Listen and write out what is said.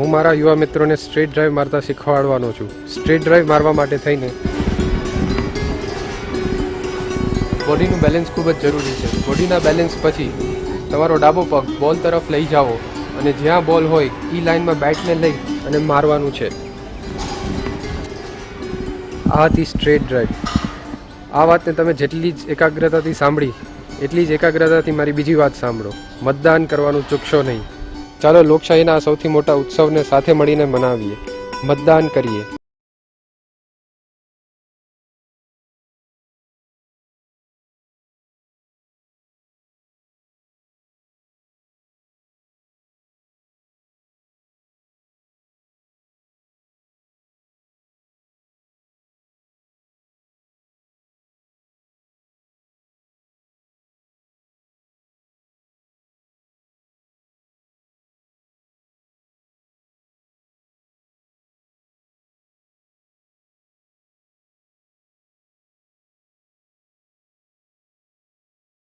હું મારા યુવા મિત્રોને સ્ટ્રેટ ડ્રાઈવ મારતા શીખવાડવાનો છું. સ્ટ્રેટ ડ્રાઈવ મારવા માટે થઈને બોડીનું બેલેન્સ ખૂબ જ જરૂરી છે. બોડીના બેલેન્સ પછી તમારો ડાબો પગ બોલ તરફ લઈ જાઓ અને જ્યાં બોલ હોય એ લાઇનમાં બેટને લઈ અને મારવાનું છે. આ હતી સ્ટ્રેટ ડ્રાઈવ. આ વાતને તમે જેટલી જ એકાગ્રતાથી સાંભળી એટલી જ એકાગ્રતાથી મારી બીજી વાત સાંભળો. મતદાન કરવાનું ચૂકશો નહીં. ચાલો લોકશાહીના સૌથી મોટા ઉત્સવને સાથે મળીને મનાવીએ. મતદાન કરીએ.